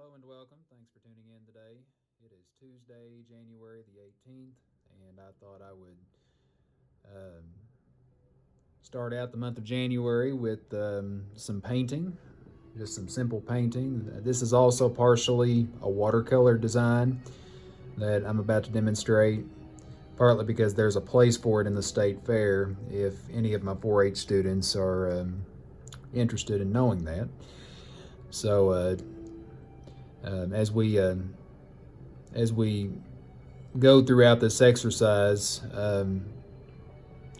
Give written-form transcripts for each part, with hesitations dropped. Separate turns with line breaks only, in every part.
Hello and welcome. Thanks for tuning in today. It is Tuesday, January the 18th, and I thought I would um, start out the month of January with some painting, just some simple painting. This is also partially a watercolor design that I'm about to demonstrate, partly because there's a place for it in the state fair if any of my 4-H students are interested in knowing that. So as we go throughout this exercise,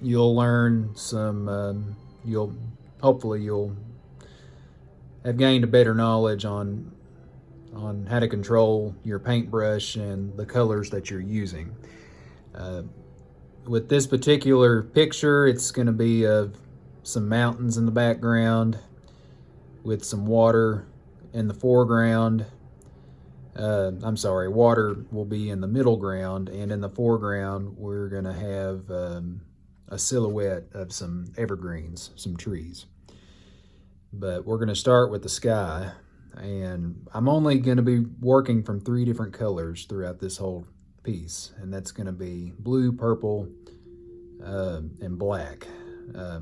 you'll learn some. You'll have gained a better knowledge on how to control your paintbrush and the colors that you're using. With this particular picture, it's going to be of some mountains in the background with some water in the foreground. Water will be in the middle ground, and in the foreground, we're going to have a silhouette of some evergreens, some trees. But we're going to start with the sky, and I'm only going to be working from 3 different colors throughout this whole piece, and that's going to be blue, purple, and black.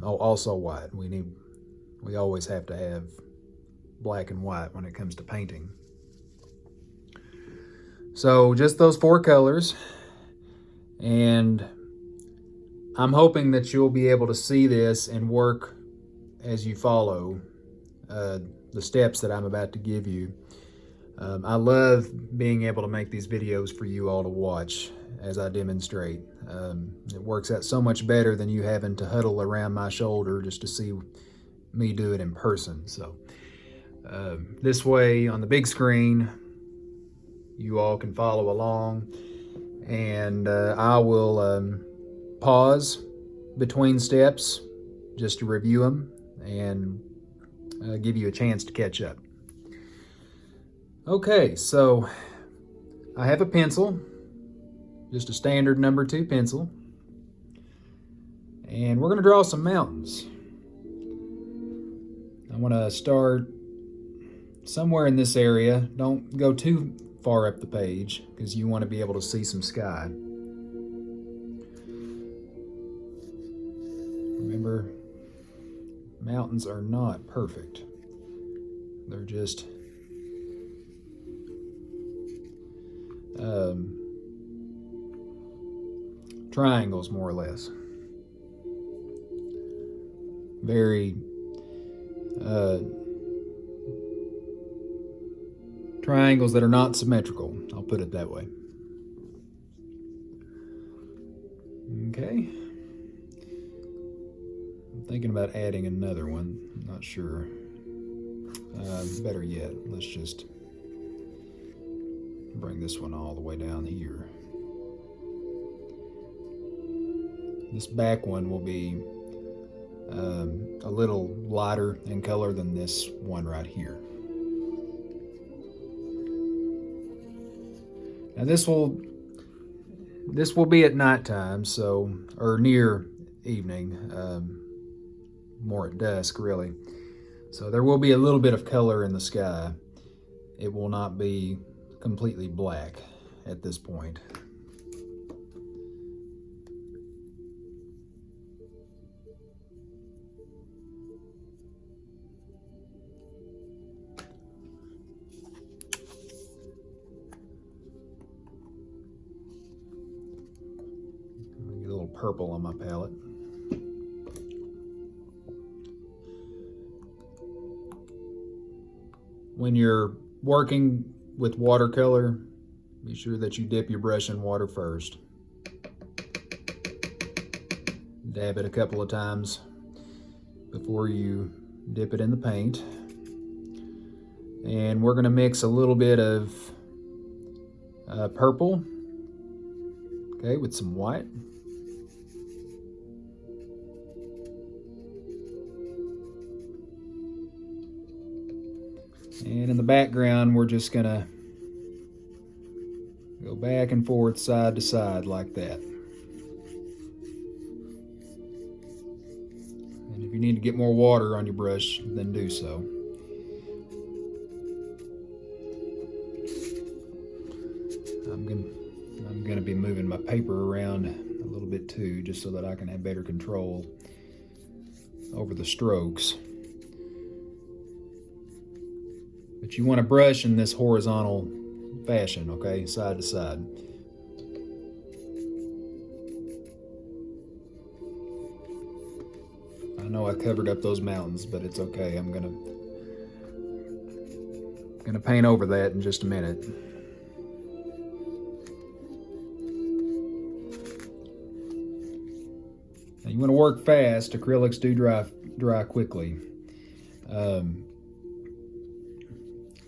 Also white. We always have to have black and white when it comes to painting. So just those 4 colors, and I'm hoping that you'll be able to see this and work as you follow the steps that I'm about to give you. I love being able to make these videos for you all to watch as I demonstrate. It works out so much better than you having to huddle around my shoulder just to see me do it in person. So this way on the big screen, you all can follow along, and I will pause between steps just to review them and give you a chance to catch up. Okay, so I have a pencil, just a standard number 2 pencil, and we're going to draw some mountains. I want to start somewhere in this area. Don't go too far up the page because you want to be able to see some sky. Remember, mountains are not perfect. They're just triangles, more or less. Very triangles that are not symmetrical, I'll put it that way. Okay. I'm thinking about adding another one. I'm not sure. Better yet, let's just bring this one all the way down here. This back one will be a little lighter in color than this one right here. Now this will be at nighttime, so, or near evening, more at dusk really. So there will be a little bit of color in the sky. It will not be completely black at this point. Get a little purple on my palette. When you're working with watercolor, be sure that you dip your brush in water first. Dab it a couple of times before you dip it in the paint. And we're going to mix a little bit of purple, okay, with some white. And in the background, we're just going to go back and forth, side to side, like that. And if you need to get more water on your brush, then do so. I'm gonna be moving my paper around a little bit too, just so that I can have better control over the strokes. But you want to brush in this horizontal fashion, okay, side to side. I know I covered up those mountains, but it's okay. I'm gonna paint over that in just a minute. Now you want to work fast. Acrylics do dry quickly.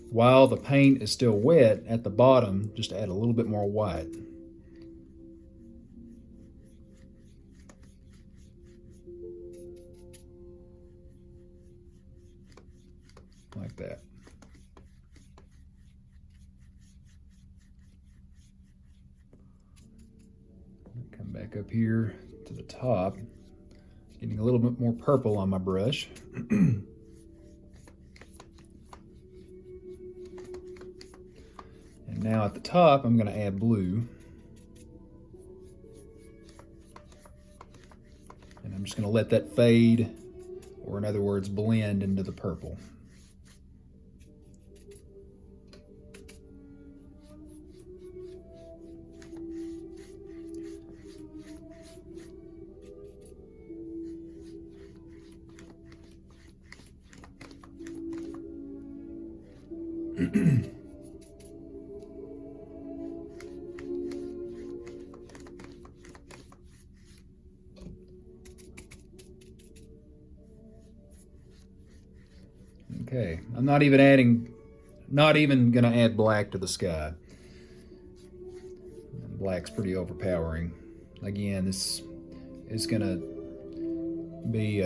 While the paint is still wet at the bottom, just add a little bit more white. Like that. Come back up here to the top, getting a little bit more purple on my brush. And now at the top, I'm going to add blue. And I'm just going to let that fade, or in other words, blend into the purple. Okay, I'm not even going to add black to the sky. Black's pretty overpowering. Again, this is going to be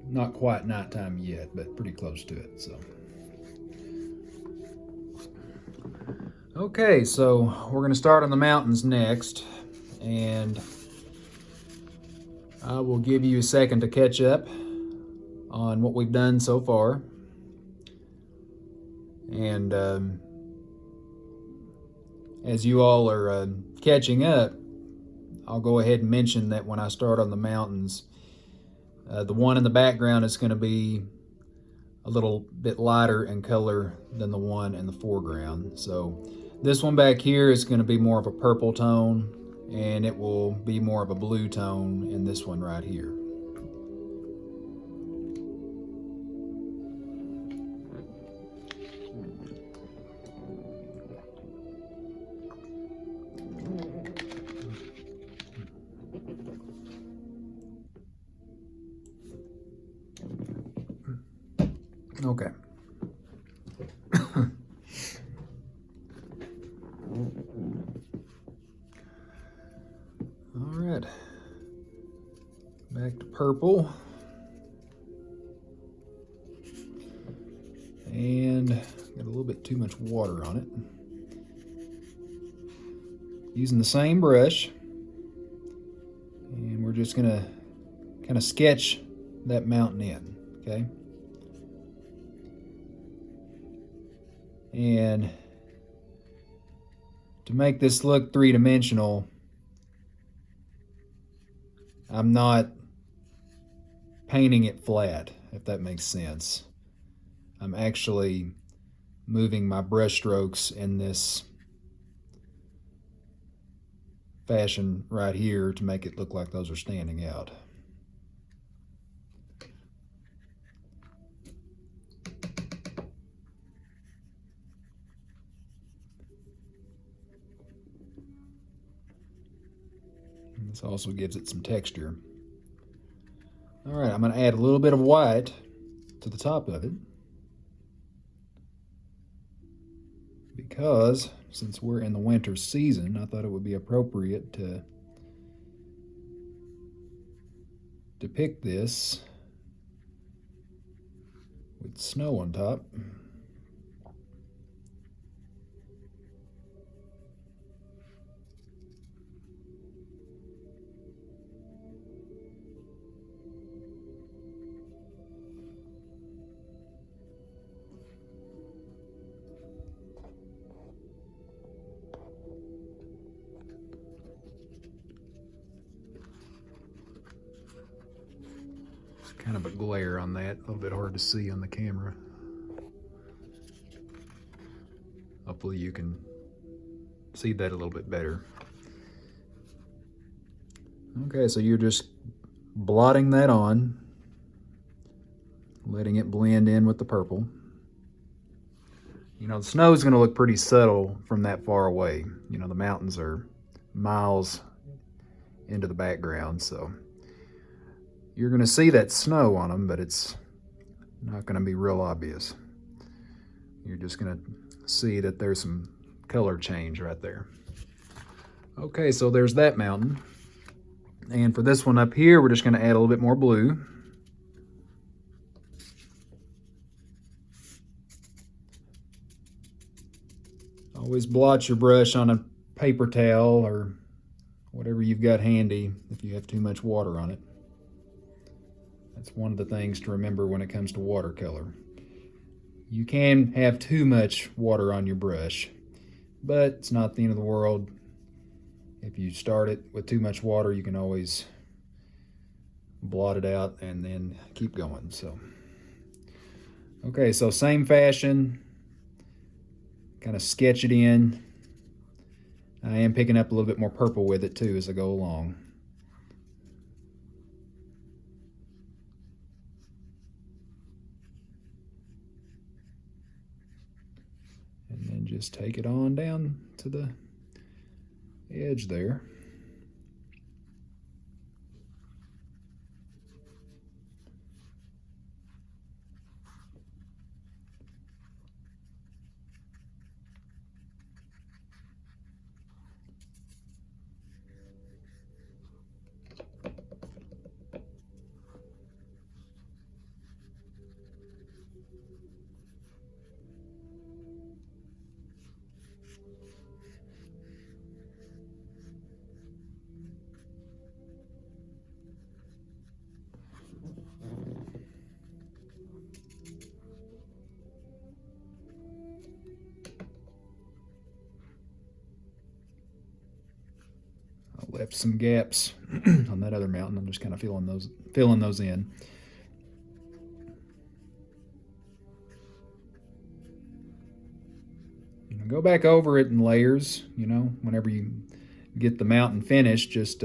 not quite nighttime yet, but pretty close to it. So, okay, so we're going to start on the mountains next, and I will give you a second to catch up on what we've done so far. And as you all are catching up, I'll go ahead and mention that when I start on the mountains, the one in the background is going to be a little bit lighter in color than the one in the foreground. So this one back here is going to be more of a purple tone, and it will be more of a blue tone in this one right here. Okay. All right. Back to purple. And got a little bit too much water on it. Using the same brush. And we're just gonna kind of sketch that mountain in, okay? And to make this look three-dimensional, I'm not painting it flat, if that makes sense. I'm actually moving my brush strokes in this fashion right here to make it look like those are standing out. This also gives it some texture. All right, I'm going to add a little bit of white to the top of it, because since we're in the winter season, I thought it would be appropriate to depict this with snow on top. kind of a glare on that, a little bit hard to see on the camera. Hopefully you can see that a little bit better. Okay, so you're just blotting that on, letting it blend in with the purple. You know, the snow is going to look pretty subtle from that far away. You know, the mountains are miles into the background, so you're going to see that snow on them, but it's not going to be real obvious. You're just going to see that there's some color change right there. Okay, so there's that mountain. And for this one up here, we're just going to add a little bit more blue. Always blot your brush on a paper towel or whatever you've got handy if you have too much water on it. That's one of the things to remember when it comes to watercolor. You can have too much water on your brush, but it's not the end of the world. If you start it with too much water, you can always blot it out and then keep going. So, okay, so same fashion, kind of sketch it in. I am picking up a little bit more purple with it too as I go along. And then just take it on down to the edge there. I left some gaps on that other mountain. I'm just kind of filling those in. Go back over it in layers, you know, whenever you get the mountain finished, just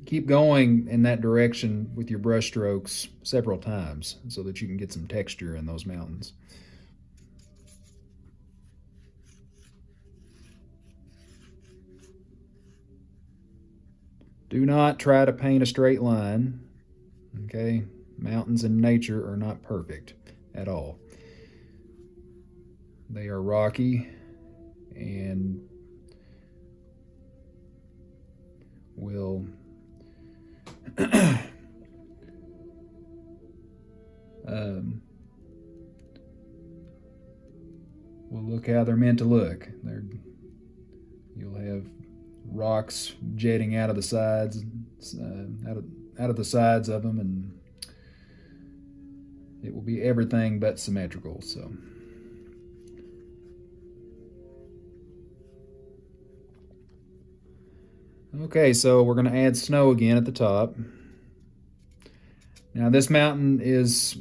keep going in that direction with your brush strokes several times so that you can get some texture in those mountains. Do not try to paint a straight line, okay? Mountains in nature are not perfect at all. They are rocky and will will look how they're meant to look. You'll have rocks jetting out of the sides, out of the sides of them, and it will be everything but symmetrical. So, okay, so we're going to add snow again at the top. Now this mountain is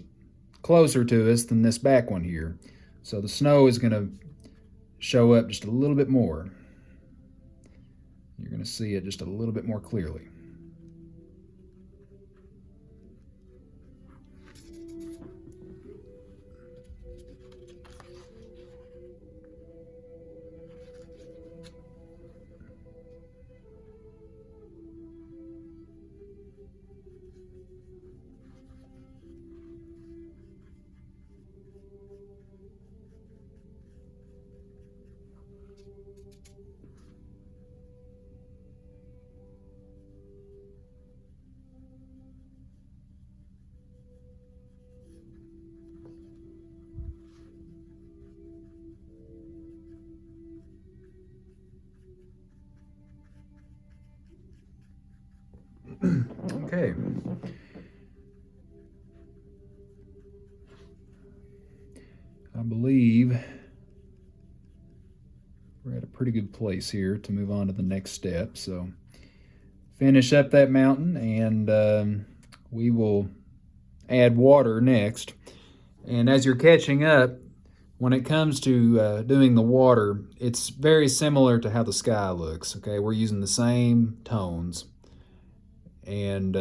closer to us than this back one here, so the snow is going to show up just a little bit more. You're going to see it just a little bit more clearly. Okay. I believe we're at a pretty good place here to move on to the next step. So finish up that mountain, and we will add water next. And as you're catching up, when it comes to doing the water, it's very similar to how the sky looks. Okay, we're using the same tones, and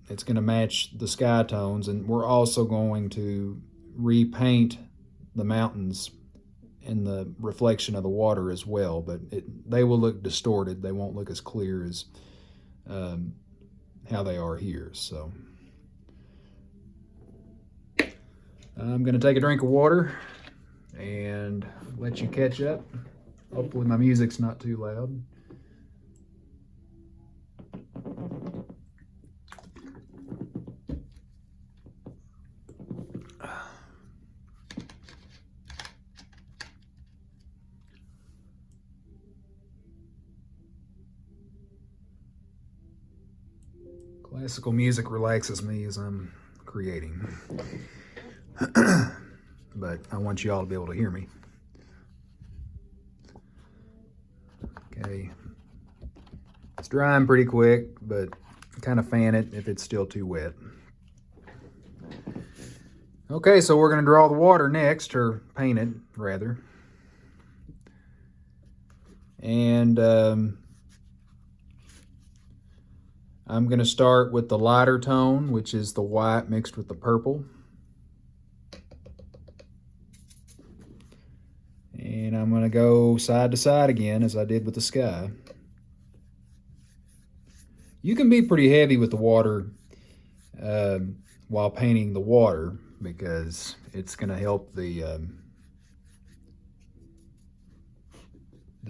it's going to match the sky tones, and we're also going to repaint the mountains in the reflection of the water as well, but they will look distorted. They won't look as clear as how they are here. So I'm going to take a drink of water and let you catch up. Hopefully my music's not too loud. Classical music relaxes me as I'm creating. But I want you all to be able to hear me. Okay. It's drying pretty quick, but kind of fan it if it's still too wet. Okay, so we're going to draw the water next, or paint it, rather. And I'm going to start with the lighter tone, which is the white mixed with the purple. And I'm going to go side to side again, as I did with the sky. You can be pretty heavy with the water while painting the water, because it's going to help the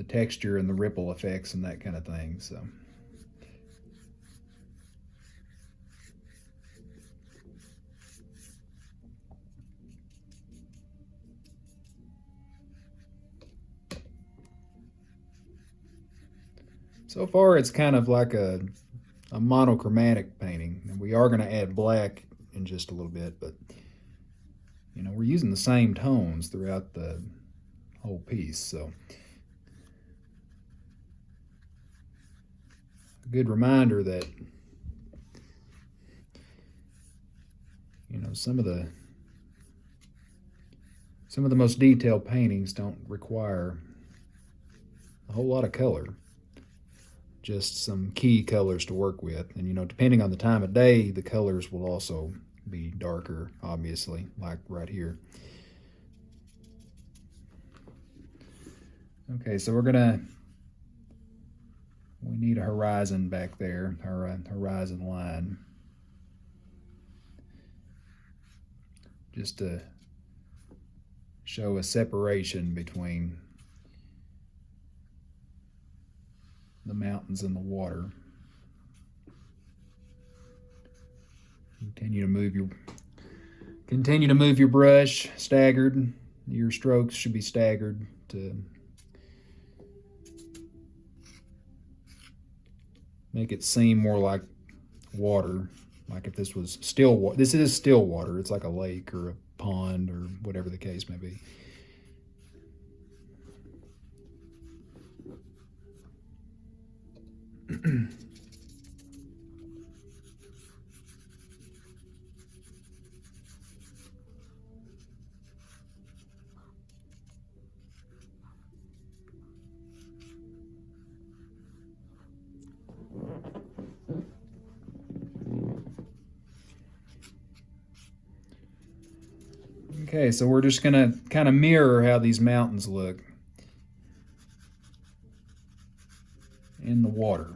texture and the ripple effects and that kind of thing. So far, it's kind of like a monochromatic painting, and we are going to add black in just a little bit, but you know, we're using the same tones throughout the whole piece. So a good reminder that, you know, some of the most detailed paintings don't require a whole lot of color, just some key colors to work with. And you know, depending on the time of day, the colors will also be darker, obviously, like right here. Okay, so we need a horizon back there, or a horizon line, just to show a separation between the mountains and the water. Continue to move your brush staggered. Your strokes should be staggered to make it seem more like water. Like if this was still water. This is still water. It's like a lake or a pond or whatever the case may be. Okay, so we're just gonna kind of mirror how these mountains look in the water.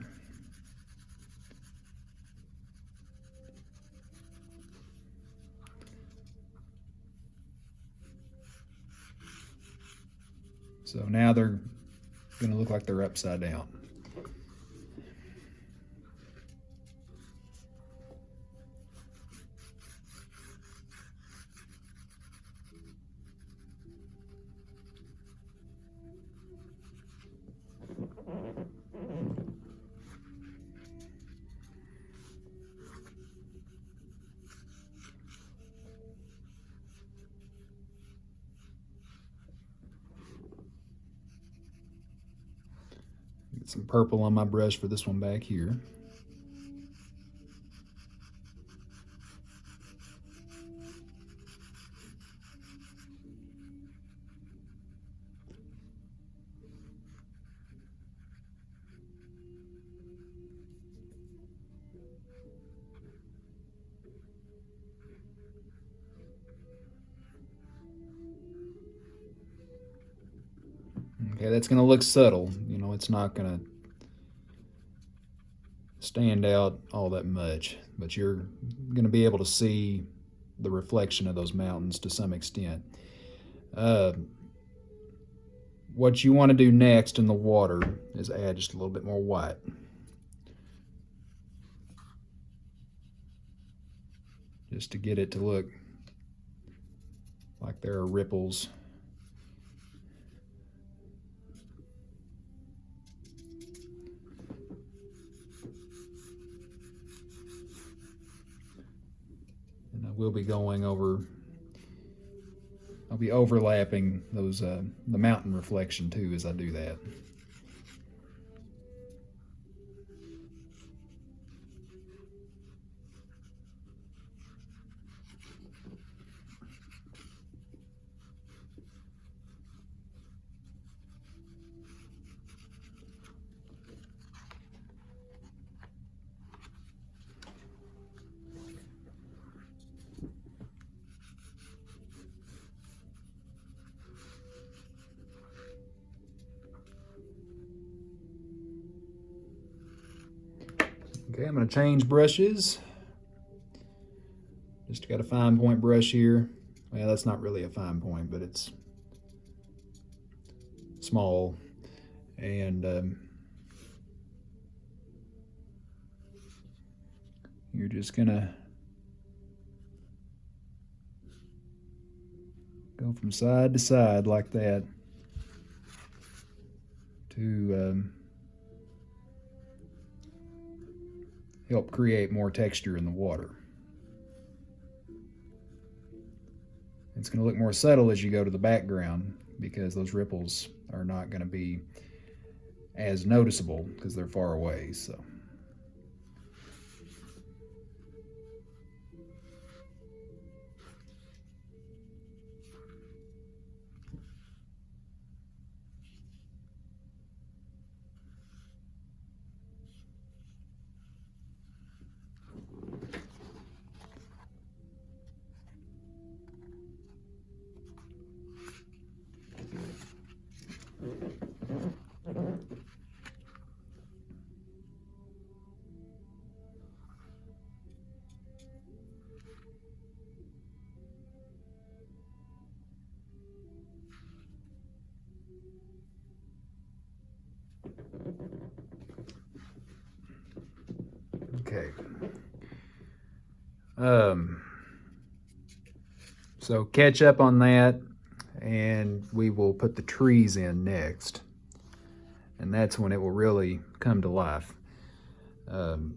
So now they're gonna look like they're upside down. some purple on my brush for this one back here. Okay, that's going to look subtle. You know, it's not going to stand out all that much, but you're going to be able to see the reflection of those mountains to some extent. What you want to do next in the water is add just a little bit more white. Just to get it to look like there are ripples. And I will be going over, I'll be overlapping those the mountain reflection too as I do that. Okay, I'm going to change brushes. Just got a fine point brush here. Well, that's not really a fine point, but it's small. And you're just going to go from side to side like that to help create more texture in the water. It's going to look more subtle as you go to the background because those ripples are not going to be as noticeable because they're far away. So. Okay. So catch up on that, and we will put the trees in next. And that's when it will really come to life. The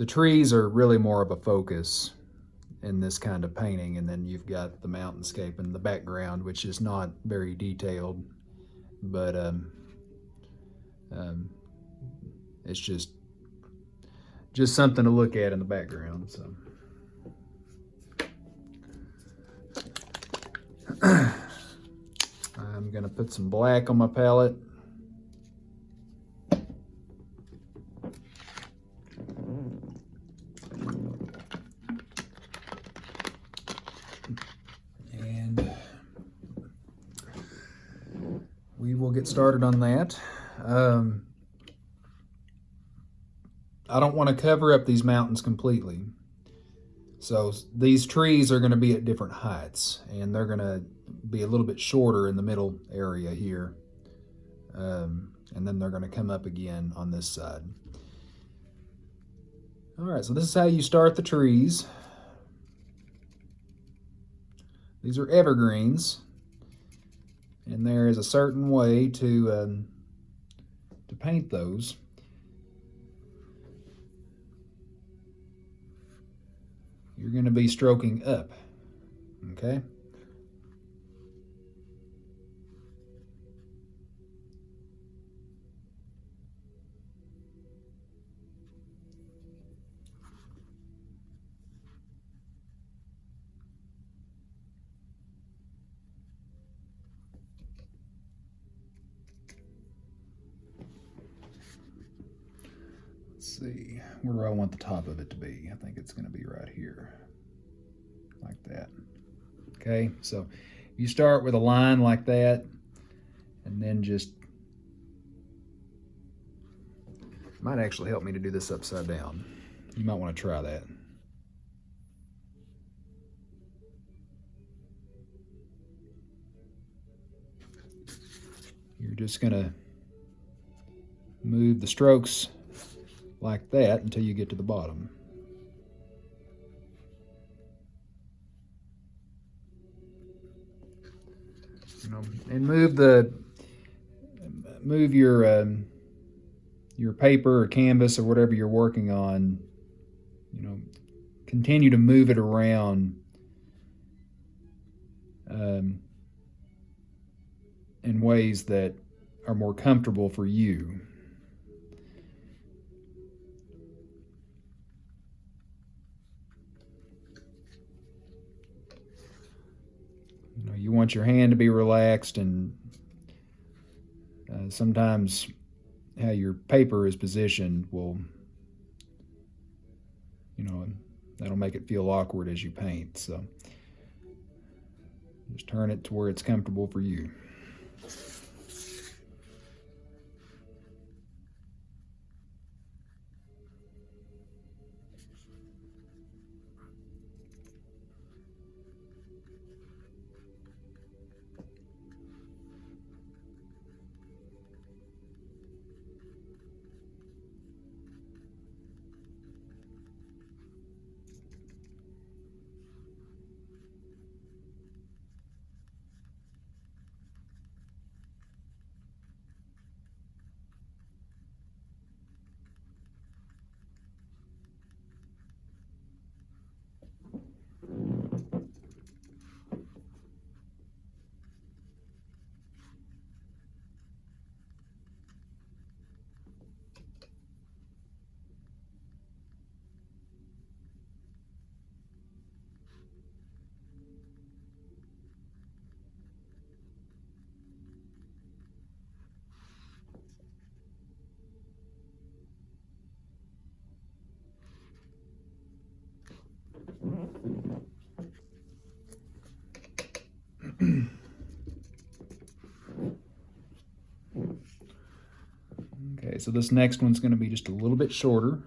trees are really more of a focus in this kind of painting, and then you've got the mountainscape in the background, which is not very detailed, but it's just something to look at in the background. So I'm gonna put some black on my palette. And we will get started on that. I don't want to cover up these mountains completely. So these trees are going to be at different heights, and they're going to be a little bit shorter in the middle area here. And then they're going to come up again on this side. All right, so this is how you start the trees. These are evergreens, and there is a certain way to paint those. You're going to be stroking up, okay? see, where do I want the top of it to be? I think it's going to be right here, like that. Okay, so you start with a line like that, and then just, might actually help me to do this upside down. You might want to try that. You're just going to move the strokes like that until you get to the bottom. And move your paper or canvas or whatever you're working on. Continue to move it around in ways that are more comfortable for you. You want your hand to be relaxed, and sometimes how your paper is positioned will, that'll make it feel awkward as you paint. So just turn it to where it's comfortable for you. Okay, so this next one's going to be just a little bit shorter.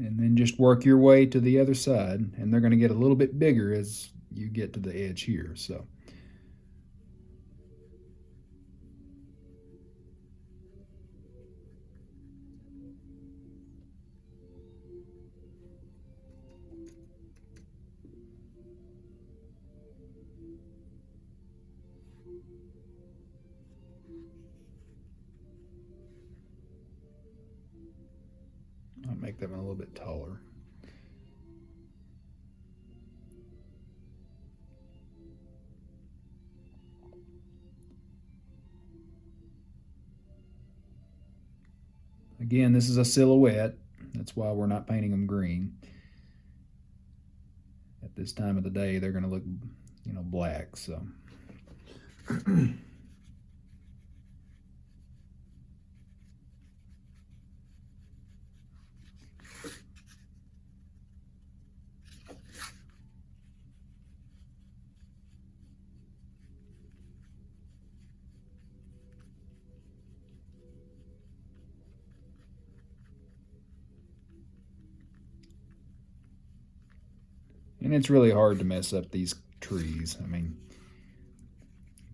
And then just work your way to the other side, and they're going to get a little bit bigger as you get to the edge here. So I'll make them a little bit taller. Again, this is a silhouette. That's why we're not painting them green. At this time of the day, they're going to look, black. So. And it's really hard to mess up these trees. I mean,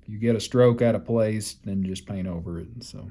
if you get a stroke out of place, then just paint over it. So.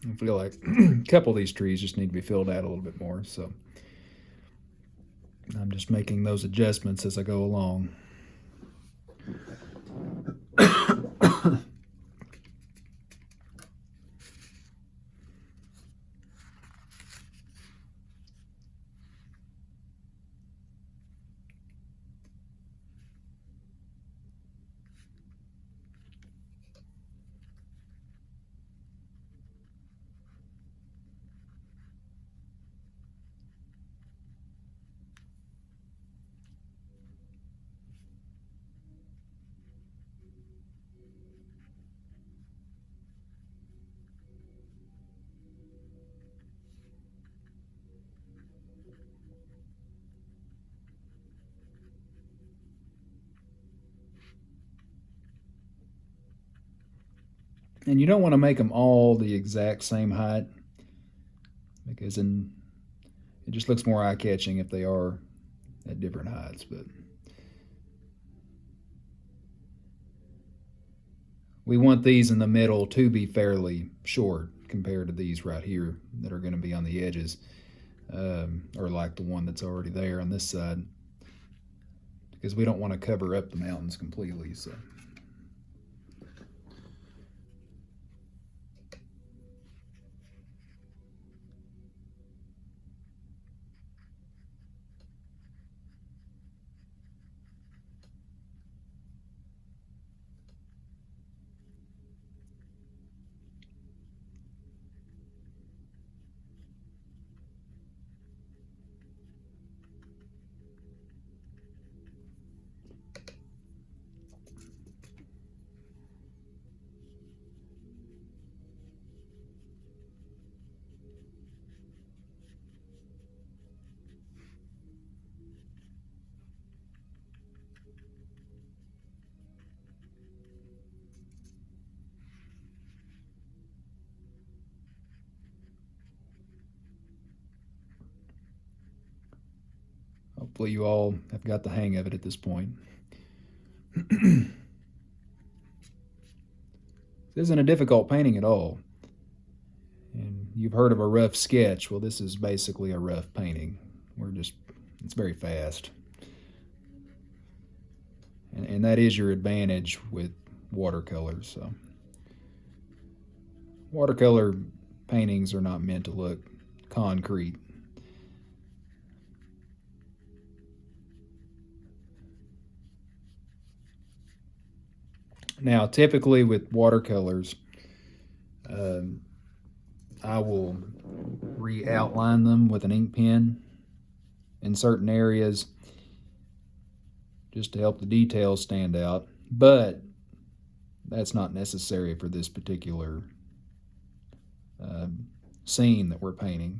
I feel like a couple of these trees just need to be filled out a little bit more, so I'm just making those adjustments as I go along. And you don't want to make them all the exact same height, because then it just looks more eye-catching if they are at different heights. But we want these in the middle to be fairly short compared to these right here that are going to be on the edges, or like the one that's already there on this side, because we don't want to cover up the mountains completely. So. Hopefully you all have got the hang of it at this point. This isn't a difficult painting at all. And you've heard of a rough sketch. Well, this is basically a rough painting. It's very fast. And that is your advantage with watercolors. So, watercolor paintings are not meant to look concrete. Now, typically with watercolors, I will re-outline them with an ink pen in certain areas just to help the details stand out, but that's not necessary for this particular scene that we're painting.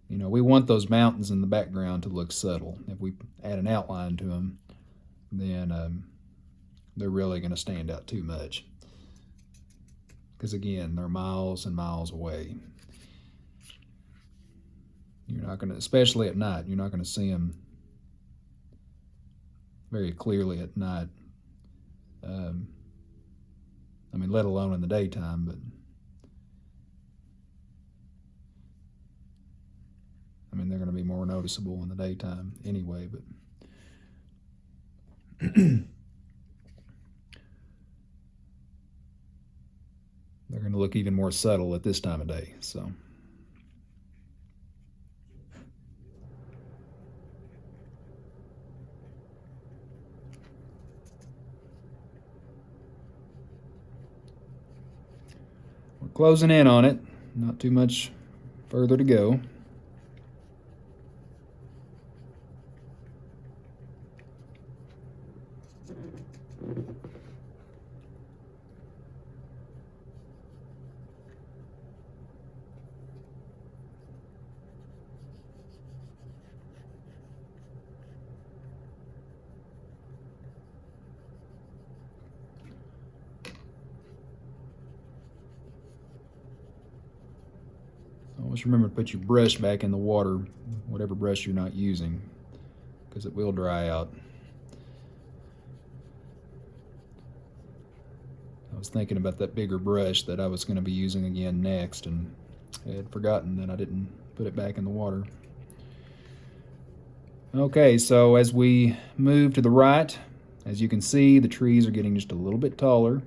You know, we want those mountains in the background to look subtle. If we add an outline to them, then they're really going to stand out too much. Because again, they're miles and miles away. You're not going to, especially at night, you're not going to see them very clearly at night. I mean, let alone in the daytime, but I mean, they're going to be more noticeable in the daytime anyway, but they're going to look even more subtle at this time of day. So. We're closing in on it. Not too much further to go. Always remember to put your brush back in the water, whatever brush you're not using, because it will dry out. I was thinking about that bigger brush that I was going to be using again next, and I had forgotten that I didn't put it back in the water. Okay, so as we move to the right, as you can see, the trees are getting just a little bit taller.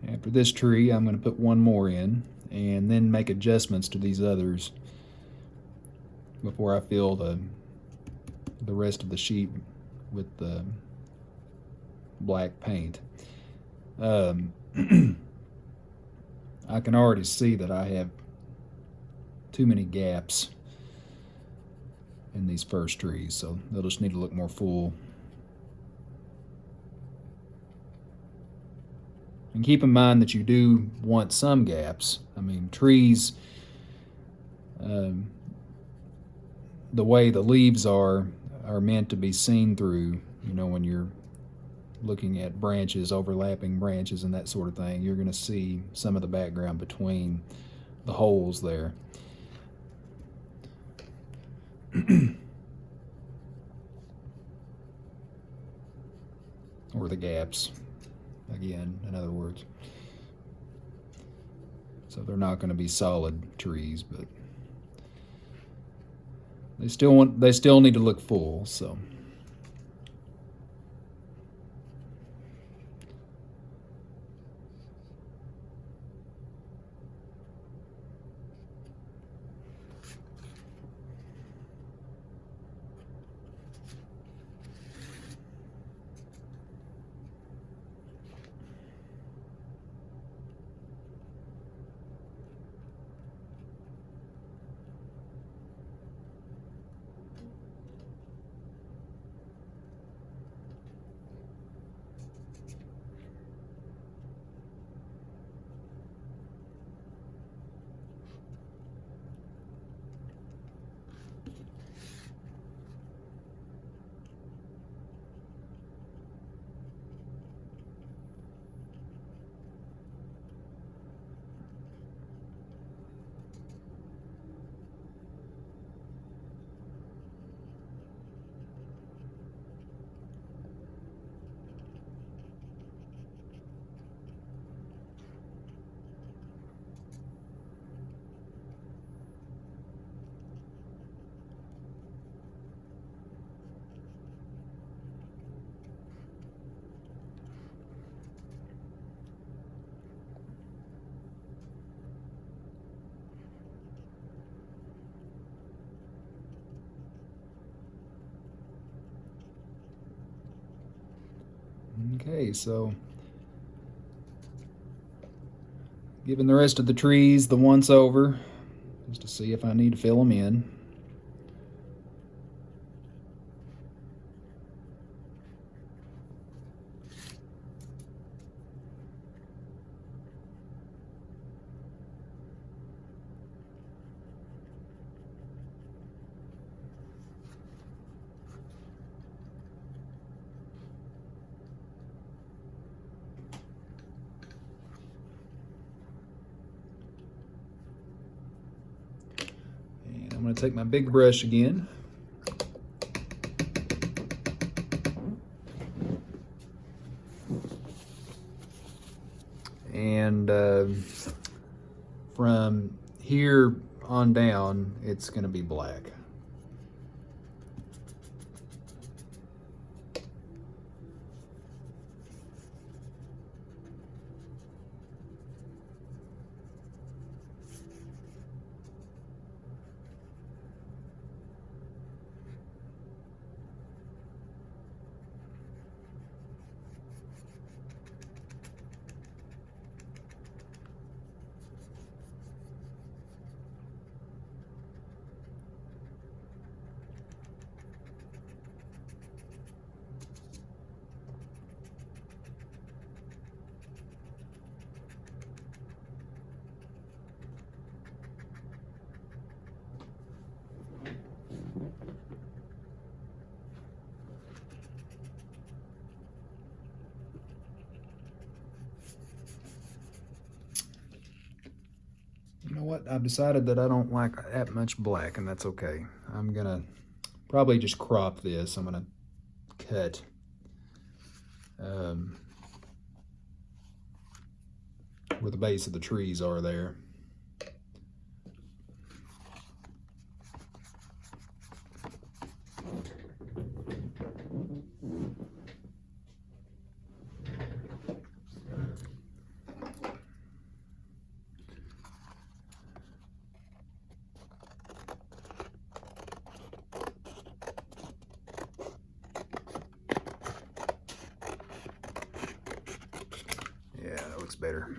After this tree, I'm going to put one more in and then make adjustments to these others before I fill the rest of the sheet with the black paint. I can already see that I have too many gaps in these first trees, so they'll just need to look more full. And keep in mind that you do want some gaps. I mean, trees, the way the leaves are meant to be seen through. You know, when you're looking at branches, overlapping branches and that sort of thing, you're going to see some of the background between the holes there. Or the gaps. Again, in other words. So they're not going to be solid trees, but they still need to look full, so. Okay, so giving the rest of the trees the once over, just to see if I need to fill them in. I'm going to take my big brush again. and from here on down, it's going to be black. You know what? I've decided that I don't like that much black, and that's okay. I'm gonna probably just crop this. I'm gonna cut where the base of the trees are there. Yeah, that looks better.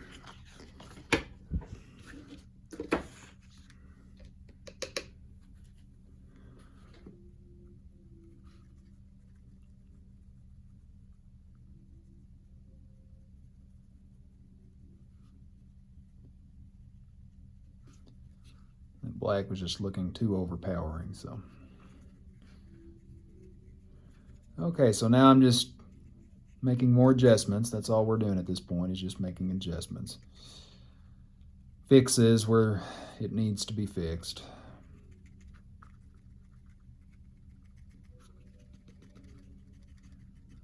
That black was just looking too overpowering, so. Okay, so now I'm just making more adjustments. That's all we're doing at this point, is just making adjustments. Fixes where it needs to be fixed.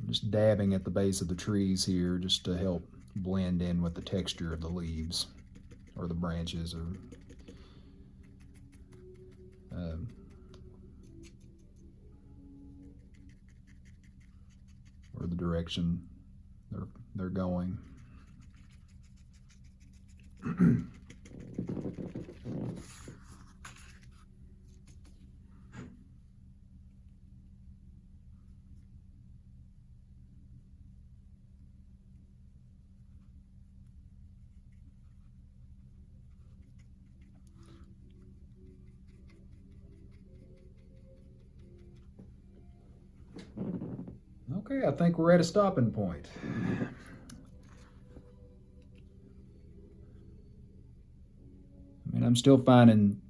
I'm just dabbing at the base of the trees here just to help blend in with the texture of the leaves or the branches or the direction they're going. Okay, I think we're at a stopping point. I mean, I'm still finding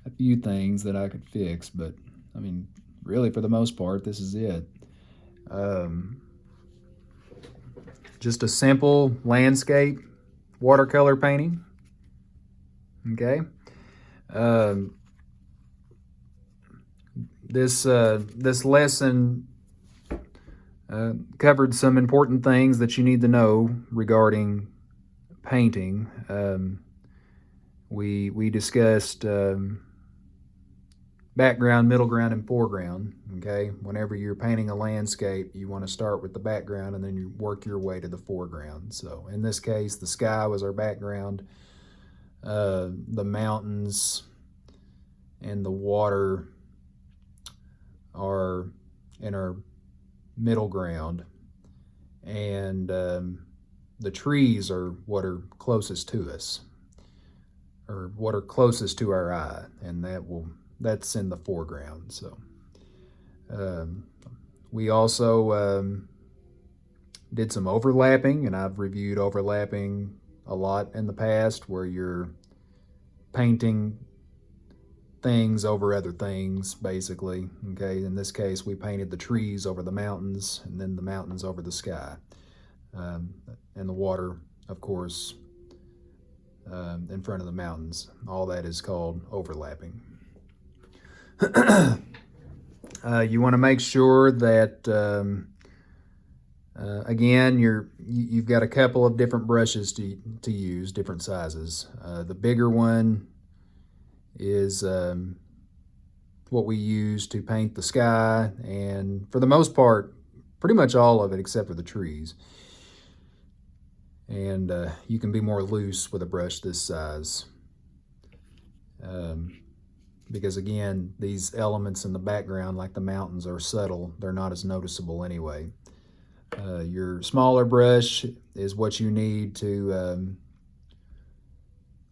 a few things that I could fix, but I mean, really for the most part, this is it. Just a simple landscape watercolor painting. Okay. This lesson covered some important things that you need to know regarding painting. We discussed background, middle ground, and foreground. Okay, whenever you're painting a landscape, you want to start with the background and then you work your way to the foreground. So in this case, the sky was our background. The mountains and the water are in our middle ground, and the trees are what are closest to us, or what are closest to our eye, and that's in the foreground. So we also did some overlapping, and I've reviewed overlapping a lot in the past, where you're painting things over other things, basically. Okay, in this case, we painted the trees over the mountains, and then the mountains over the sky, and the water, of course, in front of the mountains. All that is called overlapping. You want to make sure that Again, you've got a couple of different brushes to use, different sizes. The bigger one is what we use to paint the sky, and for the most part, pretty much all of it except for the trees. And you can be more loose with a brush this size. Because again, these elements in the background, like the mountains, are subtle. They're not as noticeable anyway. Your smaller brush is what you need to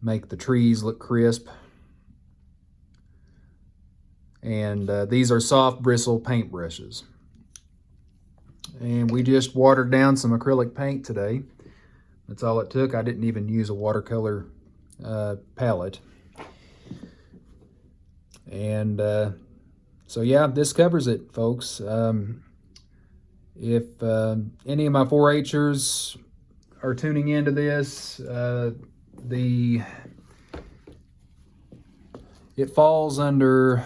make the trees look crisp. And these are soft bristle paint brushes. And we just watered down some acrylic paint today. That's all it took. I didn't even use a watercolor palette. And so yeah, this covers it, folks. If any of my 4-Hers are tuning into this, it falls under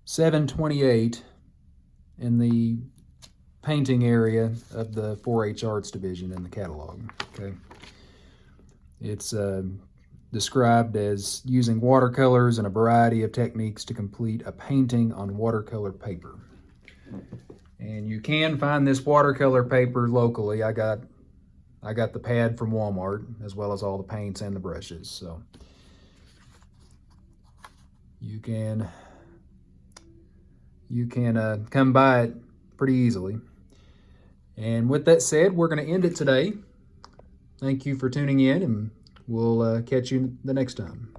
728 in the painting area of the 4-H Arts Division in the catalog. Okay, it's described as using watercolors and a variety of techniques to complete a painting on watercolor paper. And you can find this watercolor paper locally. I got the pad from Walmart, as well as all the paints and the brushes. So you can come by it pretty easily. And with that said, we're going to end it today. Thank you for tuning in, and we'll catch you the next time.